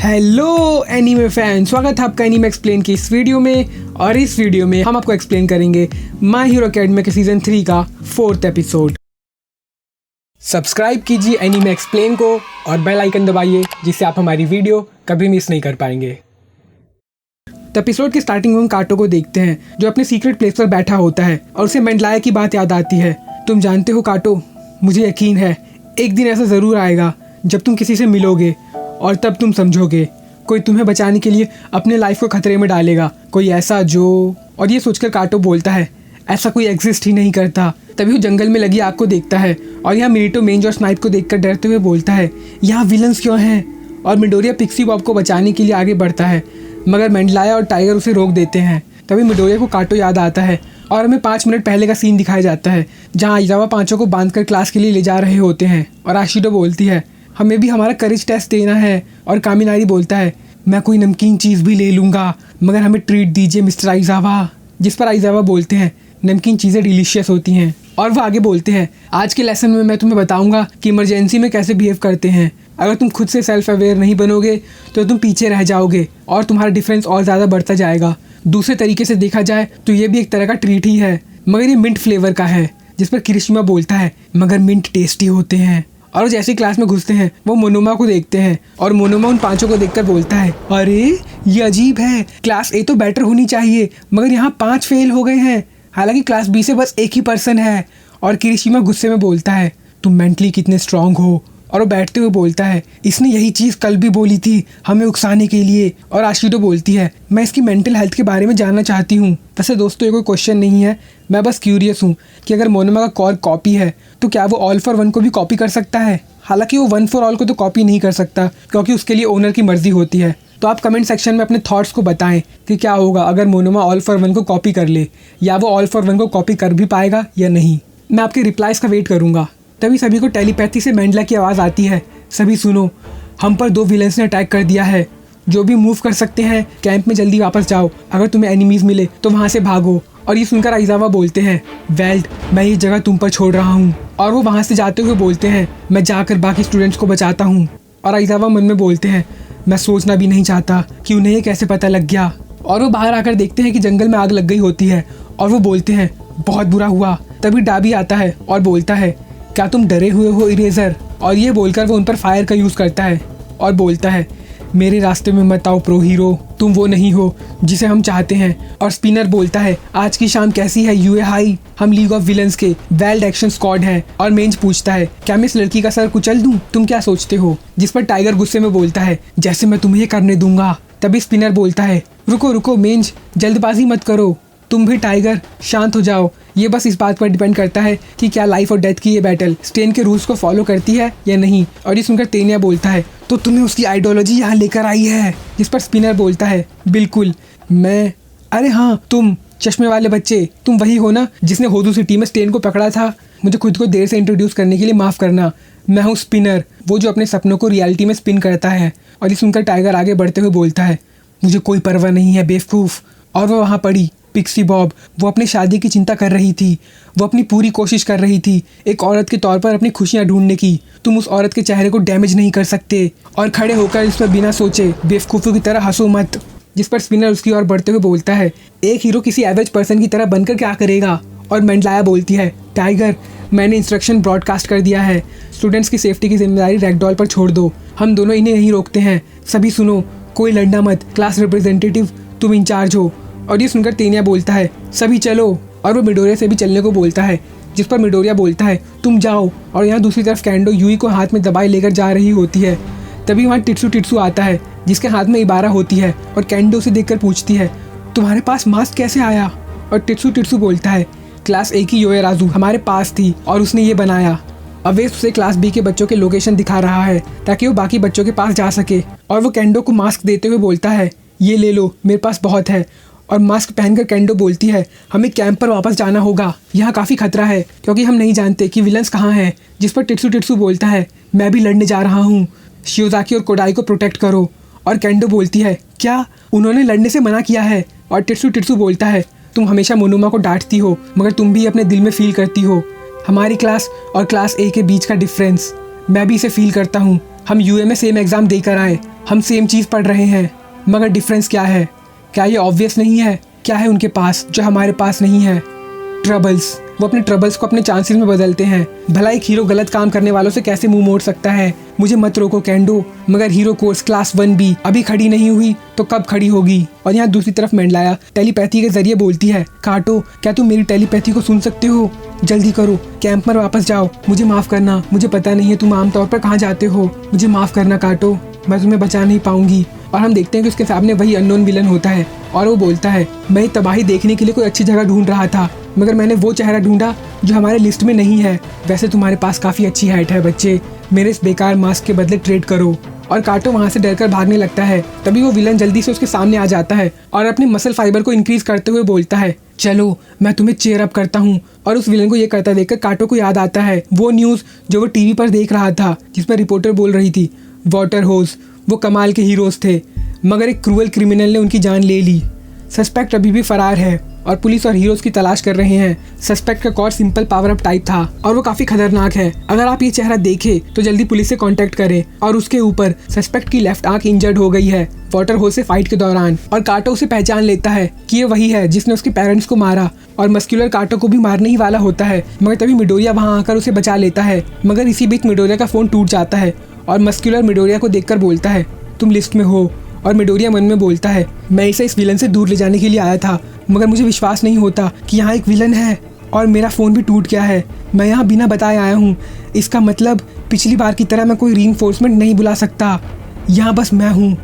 Hello anime fan, स्वागत है आपका एनीमे एक्सप्लेन की इस वीडियो में। और इस वीडियो में हम आपको एक्सप्लेन करेंगे माय हीरो अकेडमी के सीजन 3 का 4th एपिसोड। सब्सक्राइब कीजिए एनीमे एक्सप्लेन को और बेल आइकन दबाइए, जिससे आप हमारी वीडियो कभी मिस नहीं कर पाएंगे। तो एपिसोड की स्टार्टिंग में हम काटो को देखते हैं, जो अपने सीक्रेट प्लेस पर बैठा होता है और उसे मेंडलाया की बात याद आती है। तुम जानते हो काटो, मुझे यकीन है एक दिन ऐसा ज़रूर आएगा जब तुम किसी से मिलोगे और तब तुम समझोगे कोई तुम्हें बचाने के लिए अपने लाइफ को खतरे में डालेगा, कोई ऐसा जो। और ये सोचकर काटो बोलता है ऐसा कोई एग्जिस्ट ही नहीं करता। तभी वो जंगल में लगी आग को देखता है और यहाँ मिरिटो मेंज और स्नाइप को देखकर डरते हुए बोलता है यहाँ विलन्स क्यों हैं। और मिडोरिया पिक्सी बॉब को बचाने के लिए आगे बढ़ता है, मगर मेंडलाया और टाइगर उसे रोक देते हैं। तभी मिडोरिया को काटो याद आता है और हमें 5 मिनट पहले का सीन दिखाया जाता है, जहाँ आइजावा पांचों को बांधकर क्लास के लिए ले जा रहे होते हैं। और आशिडो बोलती है हमें भी हमारा करेज टेस्ट देना है। और कामिनारी बोलता है मैं कोई नमकीन चीज़ भी ले लूँगा, मगर हमें ट्रीट दीजिए मिस्टर आइजावा। जिस पर आइजावा बोलते हैं नमकीन चीज़ें डिलीशियस होती हैं। और वो आगे बोलते हैं आज के लेसन में मैं तुम्हें बताऊंगा कि इमरजेंसी में कैसे बिहेव करते हैं। अगर तुम खुद से सेल्फ अवेयर नहीं बनोगे तो तुम पीछे रह जाओगे और तुम्हारा डिफरेंस और ज़्यादा बढ़ता जाएगा। दूसरे तरीके से देखा जाए तो ये भी एक तरह का ट्रीट ही है, मगर ये मिंट फ्लेवर का है। जिस पर किरिशिमा बोलता है मगर मिंट टेस्टी होते हैं। और जैसे ही क्लास में घुसते हैं वो मोनोमा को देखते हैं और मोनोमा उन पांचों को देखकर बोलता है अरे ये अजीब है, क्लास ए तो बेटर होनी चाहिए मगर यहाँ 5 फेल हो गए हैं, हालांकि क्लास बी से बस एक ही पर्सन है। और किरिशिमा गुस्से में बोलता है तुम मेंटली कितने स्ट्रांग हो। और वो बैठते हुए बोलता है इसने यही चीज़ कल भी बोली थी हमें उकसाने के लिए। और आशिडो बोलती है मैं इसकी मेंटल हेल्थ के बारे में जानना चाहती हूँ। वैसे दोस्तों ये कोई क्वेश्चन नहीं है, मैं बस क्यूरियस हूँ कि अगर मोनोमा का कॉर कॉपी है तो क्या वो ऑल फॉर वन को भी कॉपी कर सकता है। हालांकि वो 1 फॉर ऑल को तो कॉपी नहीं कर सकता क्योंकि उसके लिए ओनर की मर्जी होती है। तो आप कमेंट सेक्शन में अपने थॉट्स को बताएं कि क्या होगा अगर मोनोमा ऑल फॉर वन को कॉपी कर ले, या वो ऑल फॉर वन को कॉपी कर भी पाएगा या नहीं। मैं आपके रिप्लाइज का वेट करूँगा। तभी सभी को टेलीपैथी से मेंडला की आवाज़ आती है सभी सुनो, हम पर 2 विलन्स ने अटैक कर दिया है। जो भी मूव कर सकते हैं कैंप में जल्दी वापस जाओ, अगर तुम्हें एनिमीज़ मिले तो वहाँ से भागो। और ये सुनकर आइजावा बोलते हैं वेल्ड मैं ये जगह तुम पर छोड़ रहा हूँ। और वो वहाँ से जाते हुए बोलते हैं मैं जाकर बाकी स्टूडेंट्स को बचाता हूँ। और आइजावा मन में बोलते हैं मैं सोचना भी नहीं चाहता कि उन्हें ये कैसे पता लग गया। और वो बाहर आकर देखते हैं कि जंगल में आग लग गई होती है और वो बोलते हैं बहुत बुरा हुआ। तभी डाबी आता है और बोलता है क्या तुम डरे हुए हो इरेजर। और ये बोलकर वो उन पर फायर का यूज़ करता है और बोलता है मेरे रास्ते में मत आओ प्रो हीरो, तुम वो नहीं हो जिसे हम चाहते हैं। और स्पिनर बोलता है आज की शाम कैसी है यूए हाई, हम लीग ऑफ विलन्स के वेल्ड एक्शन स्क्वाड हैं। और मेंज पूछता है क्या मैं इस लड़की का सर कुचल दूं, तुम क्या सोचते हो। जिस पर टाइगर गुस्से में बोलता है जैसे मैं तुम्हें ये करने दूंगा। तभी स्पिनर बोलता है रुको रुको मेंज, जल्दबाजी मत करो, तुम भी टाइगर शांत हो जाओ। ये बस इस बात पर डिपेंड करता है कि क्या लाइफ और डेथ की ये बैटल स्टेन के रूल्स को फॉलो करती है या नहीं। और ये सुनकर तेनिया बोलता है तो तुम्हें उसकी आइडियोलॉजी यहाँ लेकर आई है। जिस पर स्पिनर बोलता है बिल्कुल मैं, अरे हाँ तुम चश्मे वाले बच्चे, तुम वही हो ना जिसने होदू सिटी में स्टेन को पकड़ा था। मुझे खुद को देर से इंट्रोड्यूस करने के लिए माफ़ करना, मैं हूँ स्पिनर, वो जो अपने सपनों को रियलिटी में स्पिन करता है। और ये सुनकर टाइगर आगे बढ़ते हुए बोलता है मुझे कोई परवाह नहीं है बेवकूफ़। और वो वहाँ पड़ी पिक्सी बॉब, वो अपनी शादी की चिंता कर रही थी, वो अपनी पूरी कोशिश कर रही थी एक औरत के तौर पर अपनी खुशियाँ ढूंढने की। तुम उस औरत के चेहरे को डैमेज नहीं कर सकते और खड़े होकर इस पर बिना सोचे बेवकूफ़ों की तरह हंसो मत। जिस पर स्पिनर उसकी ओर बढ़ते हुए बोलता है एक हीरो किसी एवरेज पर्सन की तरह बनकर क्या करेगा। और मेंडलाया बोलती है टाइगर मैंने इंस्ट्रक्शन ब्रॉडकास्ट कर दिया है, स्टूडेंट्स की सेफ्टी की जिम्मेदारी रैगडॉल पर छोड़ दो, हम दोनों इन्हें यहीं रोकते हैं। सभी सुनो, कोई लड़ना मत, क्लास रिप्रेजेंटेटिव तुम इंचार्ज हो। और ये सुनकर तेनिया बोलता है सभी चलो। और वो मिडोरिया से भी चलने को बोलता है। जिस पर मिडोरिया बोलता है तुम जाओ। और यहाँ दूसरी तरफ कैंडो यूई को हाथ में दबाए लेकर जा रही होती है। तभी वहाँ टिट्सू आता है जिसके हाथ में इबारा होती है और कैंडो उसे देखकर पूछती है तुम्हारे पास मास्क कैसे आया। और टिट्सू बोलता है क्लास ए की योएराजू हमारे पास थी और उसने ये बनाया। अवेश उसे क्लास बी के बच्चों के लोकेशन दिखा रहा है ताकि वो बाकी बच्चों के पास जा सके। और वो कैंडो को मास्क देते हुए बोलता है ये ले लो, मेरे पास बहुत है। और मास्क पहनकर कैंडो बोलती है हमें कैंप पर वापस जाना होगा, यहाँ काफ़ी खतरा है क्योंकि हम नहीं जानते कि विलन्स कहाँ हैं। जिस पर टिट्सू बोलता है मैं भी लड़ने जा रहा हूँ, शियोजाकी और कोडाई को प्रोटेक्ट करो। और कैंडो बोलती है क्या उन्होंने लड़ने से मना किया है। और टिट्सू बोलता है तुम हमेशा मोनोमा को डांटती हो मगर तुम भी अपने दिल में फील करती हो हमारी क्लास और क्लास ए के बीच का डिफरेंस, मैं भी इसे फील करता हूँ। हम यूए में सेम एग्ज़ाम देकर आए हम सेम चीज़ पढ़ रहे हैं, मगर डिफरेंस क्या है? क्या ये ऑब्वियस नहीं है? क्या है उनके पास जो हमारे पास नहीं है? ट्रबल्स। वो अपने ट्रबल्स को अपने चांसेस में बदलते हैं। भला एक हीरो गलत काम करने वालों से कैसे मुंह मोड़ सकता है? मुझे मत रोको कैंडो, मगर हीरो कोर्स क्लास 1B अभी खड़ी नहीं हुई तो कब खड़ी होगी? और यहाँ दूसरी तरफ मेंडलाया टेलीपैथी के जरिए बोलती है, काटो, क्या तुम मेरी टेलीपैथी को सुन सकते हो? जल्दी करो, कैंप पर वापस जाओ। मुझे माफ करना, मुझे पता नहीं है तुम आमतौर पर कहाँ जाते हो। मुझे माफ करना काटो, मैं तुम्हें बचा नहीं पाऊंगी। और हम देखते हैं कि उसके सामने वही अननोन विलन होता है और वो बोलता है, मैं तबाही देखने के लिए कोई अच्छी जगह ढूंढ रहा था, मगर मैंने वो चेहरा ढूंढा जो हमारे लिस्ट में नहीं है। वैसे तुम्हारे पास काफ़ी अच्छी हाइट है बच्चे, मेरे इस बेकार मास्क के बदले ट्रेड करो। और काटो वहाँ से डरकर भागने लगता है। तभी वो विलन जल्दी से उसके सामने आ जाता है और अपनी मसल फाइबर को इंक्रीज करते हुए बोलता है, चलो मैं तुम्हें चेयर अप करता हूँ। और उस विलन को ये करता देखकर काटो को याद आता है वो न्यूज़ जो वो टीवी पर देख रहा था, जिसमें रिपोर्टर बोल रही थी वाटर होज वो कमाल के हीरोज़ थे, मगर एक क्रूअल क्रिमिनल ने उनकी जान ले ली। सस्पेक्ट अभी भी फरार है और पुलिस और हीरोज़ की तलाश कर रहे हैं। सस्पेक्ट का car simple power up type था और वो काफ़ी खतरनाक है। अगर आप ये चेहरा देखें तो जल्दी पुलिस से कांटेक्ट करें। और उसके ऊपर सस्पेक्ट की लेफ्ट आंख इंजर्ड हो गई है वाटर होल से फाइट के दौरान। और काटो उसे पहचान लेता है कि ये वही है जिसने उसके पेरेंट्स को मारा और मस्कुलर काटो को भी मारने ही वाला होता है। मगर तभी मिडोरिया वहाँ आकर उसे बचा लेता है। मगर इसी बीच मिडोरिया का फ़ोन टूट जाता है और मस्कुलर मिडोरिया को देखकर बोलता है, तुम लिस्ट में हो। और मिडोरिया मन में बोलता है, मैं इसे इस विलन से दूर ले जाने के लिए आया था, मगर मुझे विश्वास नहीं होता कि यहाँ एक विलन है और मेरा फ़ोन भी टूट गया है। मैं यहाँ बिना बताए आया हूँ। इसका मतलब पिछली बार की तरह मैं कोई रीइंफोर्समेंट नहीं बुला सकता। यहाँ बस मैं हूँ,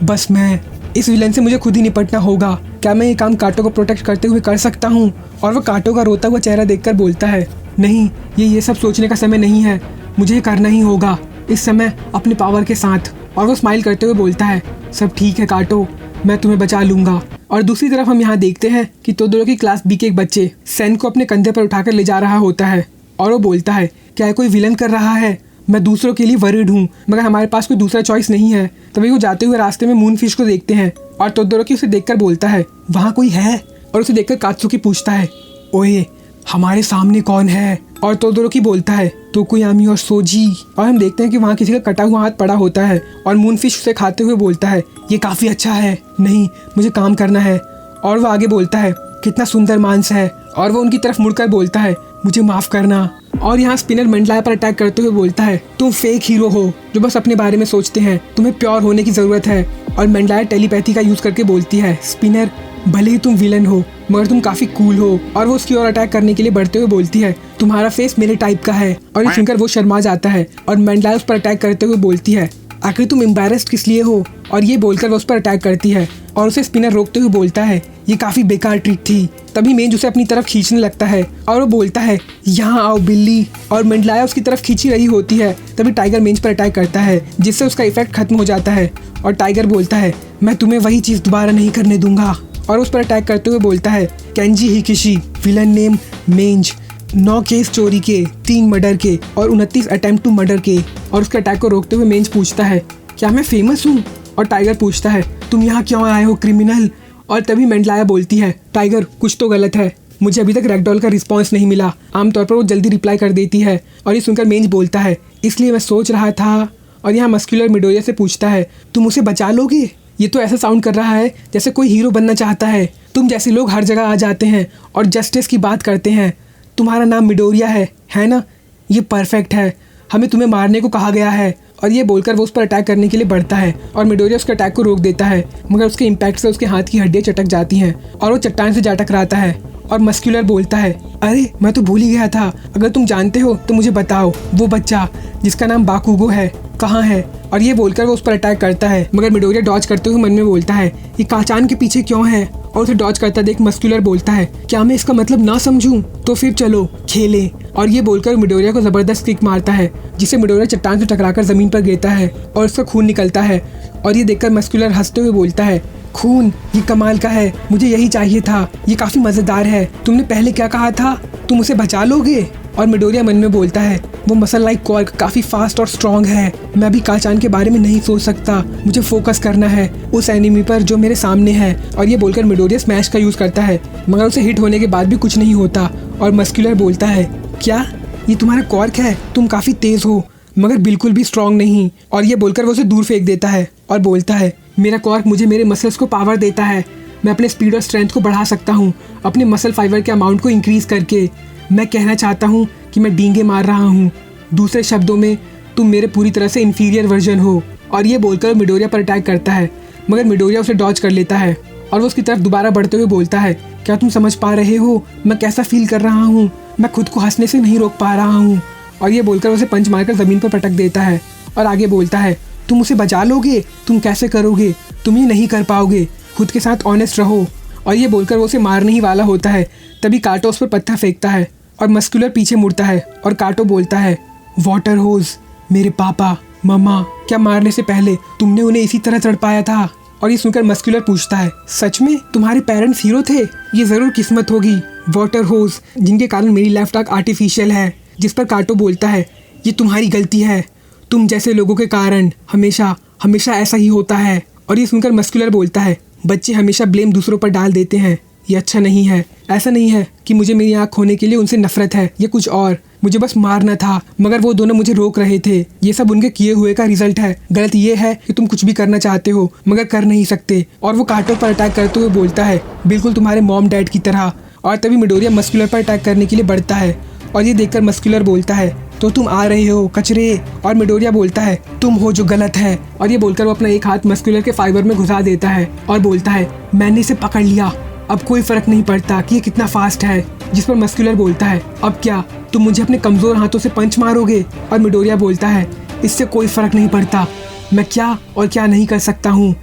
बस मैं। इस विलन से मुझे खुद ही निपटना होगा। क्या मैं ये काम काटो को प्रोटेक्ट करते हुए कर सकता हूँ? और वो काटो का रोता हुआ चेहरा देखकर बोलता है, नहीं, ये सब सोचने का समय नहीं है, मुझे करना ही होगा इस समय अपने पावर के साथ। और वो स्माइल करते हुए बोलता है, सब ठीक है काटो, मैं तुम्हें बचा लूँगा। और दूसरी तरफ हम यहाँ देखते हैं कि तोदोरो की क्लास बी के एक बच्चे सेन को अपने कंधे पर उठाकर ले जा रहा होता है और वो बोलता है, क्या कोई विलन कर रहा है? मैं दूसरों के लिए वरीड हूँ, मगर हमारे पास कोई दूसरा चॉइस नहीं है। तभी वो जाते हुए रास्ते में मूनफिश को देखते हैं और तोदोरो की उसे देखकर बोलता है, वहाँ कोई है? और उसे देखकर कात्सुकी पूछता है, ओए हमारे सामने कौन है? और तोदोरोकी बोलता है, तोकुयामी और सोजी। और हम देखते हैं कि वहाँ किसी का कटा हुआ हाथ पड़ा होता है और मूनफिश उसे खाते हुए बोलता है, ये काफ़ी अच्छा है, नहीं मुझे काम करना है। और वो आगे बोलता है, कितना सुंदर मांस है। और वो उनकी तरफ मुड़कर बोलता है, मुझे माफ़ करना। और यहाँ स्पिनर मेंडलाया पर अटैक करते हुए बोलता है, तुम फेक हीरो हो जो बस अपने बारे में सोचते हैं, तुम्हें प्योर होने की ज़रूरत है। और मेंडलाया टेलीपैथी का यूज़ करके बोलती है, स्पिनर भले ही तुम विलन हो मगर तुम काफ़ी कूल हो। और वो उसकी ओर अटैक करने के लिए बढ़ते हुए बोलती है, तुम्हारा फेस मेरे टाइप का है। और ये सुनकर वो शर्मा जाता है और मेंडलाया उस पर अटैक करते हुए बोलती है, आखिर तुम एम्बैरेस्ड किस लिए हो? और ये बोलकर वो उस पर अटैक करती है और उसे स्पिनर रोकते हुए बोलता है, ये काफ़ी बेकार ट्रिक थी। तभी मेंज उसे अपनी तरफ खींचने लगता है और वो बोलता है, यहाँ आओ बिल्ली। और मेंडलाया उसकी तरफ खींची रही होती है। तभी टाइगर मेंज पर अटैक करता है जिससे उसका इफेक्ट खत्म हो जाता है। और टाइगर बोलता है, मैं तुम्हें वही चीज़ दोबारा नहीं करने दूंगा। और उस पर अटैक करते हुए बोलता है, केंजी हिकिशी, विलन नेम मेंज, 9 केस चोरी के, 3 मर्डर के और 29 अटेम्प्ट टू मर्डर के। और उसके अटैक को रोकते हुए मेंज पूछता है, क्या मैं फेमस हूँ? और टाइगर पूछता है, तुम यहाँ क्यों आए हो क्रिमिनल? और तभी मेंडलाया बोलती है, टाइगर कुछ तो गलत है, मुझे अभी तक रैगडॉल का रिस्पॉन्स नहीं मिला। आमतौर पर वो जल्दी रिप्लाई कर देती है। और ये सुनकर मेंज बोलता है, इसलिए मैं सोच रहा था। और यहाँ मस्कुलर मिडोरिया से पूछता है, तुम उसे बचा लोगे? ये तो ऐसा साउंड कर रहा है जैसे कोई हीरो बनना चाहता है। तुम जैसे लोग हर जगह आ जाते हैं और जस्टिस की बात करते हैं। तुम्हारा नाम मिडोरिया है ना? ये परफेक्ट है, हमें तुम्हें मारने को कहा गया है। और ये बोलकर वो उस पर अटैक करने के लिए बढ़ता है और मिडोरिया उसके अटैक को रोक देता है, मगर उसके इम्पैक्ट से उसके हाथ की हड्डियाँ चटक जाती हैं और वो चट्टान से जा टकराता है। और मस्कुलर बोलता है, अरे मैं तो भूल ही गया था, अगर तुम जानते हो तो मुझे बताओ, वो बच्चा जिसका नाम बाकुगो है कहाँ है? और ये बोलकर वो उस पर अटैक करता है, मगर मिडोरिया डॉज करते हुए मन में बोलता है, ये काचान के पीछे क्यों है? और उसे डॉज करता देख मस्कुलर बोलता है, क्या मैं इसका मतलब ना समझूं? तो फिर चलो खेलें। और ये बोलकर मिडोरिया को ज़बरदस्त किक मारता है जिससे मिडोरिया चट्टान से टकराकर ज़मीन पर गिरता है और उसका खून निकलता है। और ये देखकर मस्कुलर हंसते हुए बोलता है, खून, ये कमाल का है, मुझे यही चाहिए था, ये काफ़ी मज़ेदार है। तुमने पहले क्या कहा था, तुम उसे बचा लोगे? और मिडोरिया मन में बोलता है, वो मसल लाइक कॉर्क काफ़ी फास्ट और स्ट्रॉन्ग है, मैं अभी काचान के बारे में नहीं सोच सकता, मुझे फोकस करना है उस एनिमी पर जो मेरे सामने है। और ये बोलकर मिडोरिया स्मैश का यूज़ करता है, मगर उसे हिट होने के बाद भी कुछ नहीं होता। और मस्कुलर बोलता है, क्या ये तुम्हारा कॉर्क है? तुम काफ़ी तेज़ हो मगर बिल्कुल भी स्ट्रॉन्ग नहीं। और ये बोलकर वो उसे दूर फेंक देता है। और बोलता है मेरा कॉर्क मुझे मेरे मसल्स को पावर देता है, मैं अपने स्पीड और स्ट्रेंथ को बढ़ा सकता हूँ अपने मसल फाइबर के अमाउंट को इंक्रीज़ करके। मैं कहना चाहता हूँ कि मैं डींगे मार रहा हूँ, दूसरे शब्दों में तुम मेरे पूरी तरह से इन्फीरियर वर्जन हो। और ये बोलकर वो मिडोरिया पर अटैक करता है, मगर मिडोरिया उसे डॉज कर लेता है और वो उसकी तरफ दोबारा बढ़ते हुए बोलता है क्या तुम समझ पा रहे हो मैं कैसा फील कर रहा हूँ, मैं खुद को हंसने से नहीं रोक पा रहा हूँ। और ये बोलकर उसे पंच मारकर ज़मीन पर पटक देता है और आगे बोलता है तुम उसे बचा लोगे, तुम कैसे करोगे, तुम ये नहीं कर पाओगे, खुद के साथ ऑनेस्ट रहो। और ये बोलकर वो उसे मारने ही वाला होता है, तभी काटो उस पर पत्थर फेंकता है और मस्कुलर पीछे मुड़ता है और काटो बोलता है वाटर होज, मेरे पापा मम्मा, क्या मारने से पहले तुमने उन्हें इसी तरह तड़पाया था? और ये सुनकर मस्कुलर पूछता है सच में तुम्हारे पेरेंट्स हीरो थे? ये ज़रूर किस्मत होगी वाटर होज, जिनके कारण मेरी लेफ्ट आर्क आर्टिफिशियल है। जिस पर काटो बोलता है ये तुम्हारी गलती है, तुम जैसे लोगों के कारण हमेशा हमेशा ऐसा ही होता है। और ये सुनकर मस्कुलर बोलता है बच्चे हमेशा ब्लेम दूसरों पर डाल देते हैं, ये अच्छा नहीं है। ऐसा नहीं है कि मुझे मेरी आँख खोने के लिए उनसे नफरत है, ये कुछ और, मुझे बस मारना था मगर वो दोनों मुझे रोक रहे थे, ये सब उनके किए हुए का रिजल्ट है। गलत ये है कि तुम कुछ भी करना चाहते हो मगर कर नहीं सकते। और वो काटो पर अटैक करते हुए बोलता है बिल्कुल तुम्हारे मॉम डैड की तरह। और तभी मिडोरिया मस्कुलर पर अटैक करने के लिए बढ़ता है और ये देखकर मस्कुलर बोलता है तो तुम आ रहे हो कचरे। और मिडोरिया बोलता है तुम हो जो गलत है। और ये बोलकर वो अपना एक हाथ मस्कुलर के फाइबर में घुसा देता है और बोलता है मैंने इसे पकड़ लिया, अब कोई फर्क नहीं पड़ता कि ये कितना फास्ट है। जिस पर मस्कुलर बोलता है अब क्या तुम मुझे अपने कमज़ोर हाथों से पंच मारोगे? और मिडोरिया बोलता है इससे कोई फ़र्क नहीं पड़ता, मैं क्या और क्या नहीं कर सकता हूँ।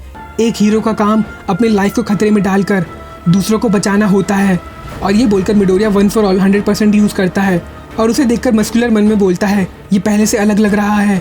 एक हीरो का काम अपनी लाइफ को खतरे में डालकर दूसरों को बचाना होता है। और ये बोलकर Midoriya one for all 100% use करता है और उसे देखकर मस्कुलर मन में बोलता है ये पहले से अलग लग रहा है।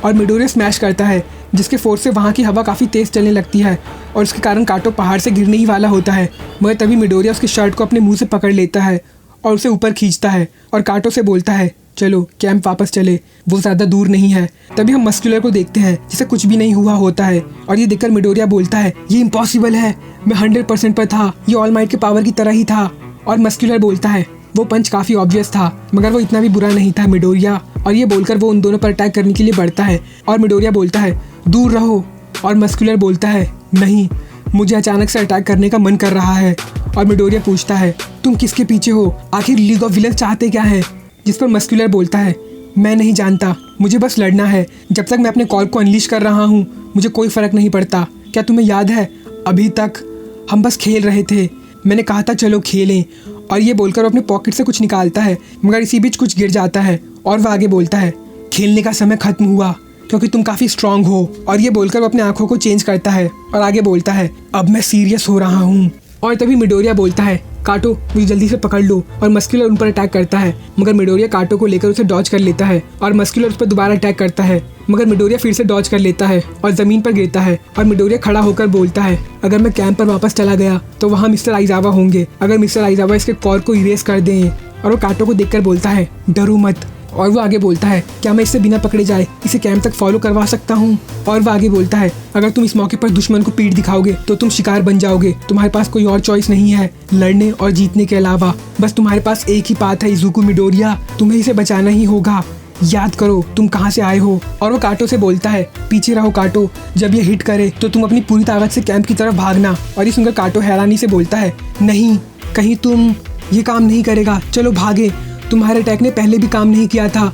और मिडोरिया स्मैश करता है जिसके फोर्स से वहाँ की हवा काफ़ी तेज़ चलने लगती है और उसके कारण काटो पहाड़ से गिरने ही वाला होता है। मगर तभी मिडोरिया उसकी शर्ट को अपने मुंह से पकड़ लेता है और उसे ऊपर खींचता है और काटो से बोलता है चलो कैंप वापस चले, वो ज़्यादा दूर नहीं है। तभी हम मस्कुलर को देखते हैं जिसे कुछ भी नहीं हुआ होता है और ये देखकर मिडोरिया बोलता है ये इम्पॉसिबल है, मैं 100% पर था, ये ऑल माइट के पावर की तरह ही था। और मस्कुलर बोलता है वो पंच काफ़ी ऑब्वियस था मगर वो इतना भी बुरा नहीं था मिडोरिया। और ये बोलकर वो उन दोनों पर अटैक करने के लिए बढ़ता है और मिडोरिया बोलता है दूर रहो। और मस्कुलर बोलता है नहीं, मुझे अचानक से अटैक करने का मन कर रहा है। और मिडोरिया पूछता है तुम किसके पीछे हो, आखिर लीग ऑफ विलन्स चाहते क्या है? जिस पर मस्कुलर बोलता है मैं नहीं जानता, मुझे बस लड़ना है, जब तक मैं अपने कॉर्क को अनलीश कर रहा हूँ मुझे कोई फ़र्क नहीं पड़ता। क्या तुम्हें याद है अभी तक हम बस खेल रहे थे, मैंने कहा था चलो खेलें। और ये बोलकर वो अपने पॉकेट से कुछ निकालता है मगर इसी बीच कुछ गिर जाता है और वह आगे बोलता है खेलने का समय खत्म हुआ क्योंकि तुम काफ़ी स्ट्रांग हो। और ये बोलकर वो अपने आंखों को चेंज करता है और आगे बोलता है अब मैं सीरियस हो रहा हूँ। और तभी मिडोरिया बोलता है काटो मुझे जल्दी से पकड़ लो। और मस्कुलर उन पर अटैक करता है मगर मिडोरिया काटो को लेकर उसे डॉज कर लेता है और मस्कुलर उस पर दोबारा अटैक करता है मगर मिडोरिया फिर से डॉज कर लेता है और ज़मीन पर गिरता है। और मिडोरिया खड़ा होकर बोलता है अगर मैं कैंप पर वापस चला गया तो वहाँ मिस्टर आइजावा होंगे, अगर मिस्टर आइजावा इसके कॉर्क को इरेज कर दें। और वो काटो को देखकर बोलता है डरो मत। और वो आगे बोलता है क्या मैं इससे बिना पकड़े जाए इसे कैंप तक फॉलो करवा सकता हूँ? और वो आगे बोलता है अगर तुम इस मौके पर दुश्मन को पीठ दिखाओगे तो तुम शिकार बन जाओगे, तुम्हारे पास कोई और चॉइस नहीं है लड़ने और जीतने के अलावा, बस तुम्हारे पास एक ही पाथ है इज़ुको मिडोरिया, तुम्हें इसे बचाना ही होगा, याद करो तुम कहाँ से आए हो। और वो काटो से बोलता है पीछे रहो काटो, जब ये हिट करे तो तुम अपनी पूरी ताकत से कैंप की तरफ भागना। और ये सुनकर काटो हैरानी से बोलता है नहीं, कहीं तुम ये काम नहीं करेगा, चलो भागे, तुम्हारे अटैक ने पहले भी काम नहीं किया था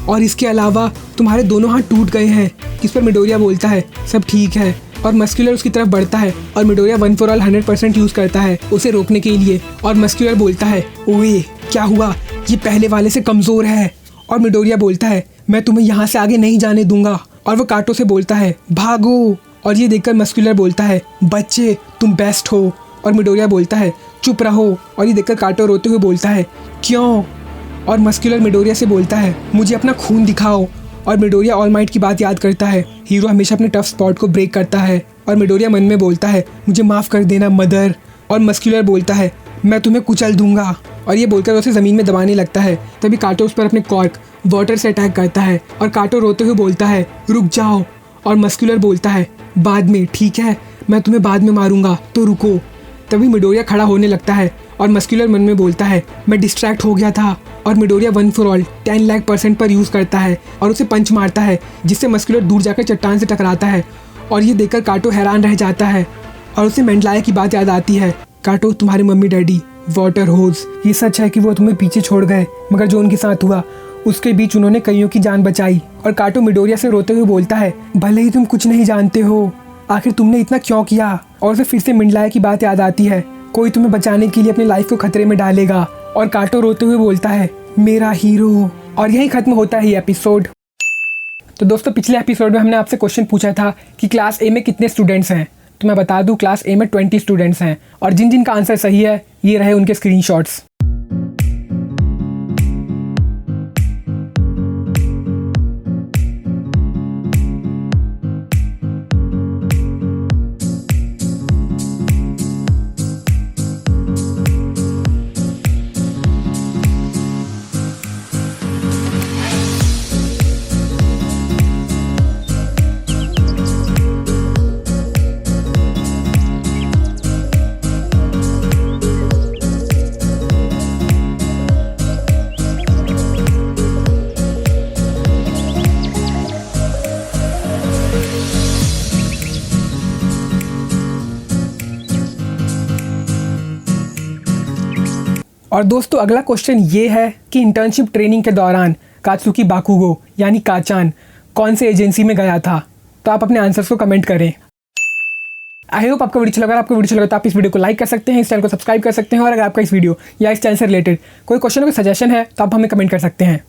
और इसके अलावा तुम्हारे दोनों हाथ टूट गए हैं। इस पर मिडोरिया बोलता है सब ठीक है। और मस्कुलर उसकी तरफ बढ़ता है और Midoriya one for all 100% use करता है उसे रोकने के लिए। और मस्कुलर बोलता है ओए क्या हुआ, ये पहले वाले से कमज़ोर है। और मिडोरिया बोलता है मैं तुम्हें यहाँ से आगे नहीं जाने दूंगा। और वो काटो से बोलता है भागो। और ये देखकर मस्कुलर बोलता है बच्चे तुम बेस्ट हो। और मिडोरिया बोलता है चुप रहो। और ये देखकर काटो रोते हुए बोलता है क्यों? और मस्कुलर मिडोरिया से बोलता है मुझे अपना खून दिखाओ। और मिडोरिया ऑल माइट की बात याद करता है, हीरो हमेशा अपने टफ स्पॉट को ब्रेक करता है। और मिडोरिया मन में बोलता है मुझे माफ़ कर देना मदर। और मस्कुलर बोलता है मैं तुम्हें कुचल दूंगा। और ये बोलकर उसे ज़मीन में दबाने लगता है। तभी काटो उस पर अपने कॉर्क वाटर से अटैक करता है और काटो रोते हुए बोलता है रुक जाओ। और मस्कुलर बोलता है बाद में, ठीक है मैं तुम्हें बाद में मारूंगा तो रुको। तभी मिडोरिया खड़ा होने लगता है और मस्कुलर मन में बोलता है मैं डिस्ट्रैक्ट हो गया था। और Midoriya one for all 10 lakh % पर यूज़ करता है और उसे पंच मारता है जिससे मस्कुलर दूर जाकर चट्टान से टकराता है और ये देखकर काटो हैरान रह जाता है और उसे मेंडलाया की बात याद आती है। काटो, तुम्हारे मम्मी डैडी वाटर होज, ये सच है कि वो तुम्हें पीछे छोड़ गए, मगर जो उनके साथ हुआ उसके बीच उन्होंने कईयों की जान बचाई। और काटो मिडोरिया से रोते हुए बोलता है, भले ही तुम कुछ नहीं जानते हो, आखिर तुमने इतना क्यों किया। और उसे फिर से मेंडलाया की बात याद आती है, कोई तुम्हें बचाने के लिए अपनी लाइफ को खतरे में डालेगा। और काटो रोते हुए बोलता है, मेरा हीरो। और यहीं खत्म होता है ये एपिसोड। तो दोस्तों, पिछले एपिसोड में हमने आपसे क्वेश्चन पूछा था कि क्लास ए में कितने स्टूडेंट्स हैं। तो मैं बता दूं, क्लास ए में 20 स्टूडेंट्स हैं और जिन जिन का आंसर सही है ये रहे उनके स्क्रीनशॉट्स। और दोस्तों, अगला क्वेश्चन ये है कि इंटर्नशिप ट्रेनिंग के दौरान कात्सुकी बाकुगो यानी काचान कौन से एजेंसी में गया था। तो आप अपने आंसर्स को कमेंट करें। आई होप आपको वीडियो अच्छा लगा। अगर आपको वीडियो अच्छा लगा तो आप इस वीडियो को लाइक कर सकते हैं, इस चैनल को सब्सक्राइब कर सकते हैं और अगर आपका इस वीडियो या इस चैनल से रिलेटेड कोई क्वेश्चन या कोई सजेशन है तो आप हमें कमेंट कर सकते हैं।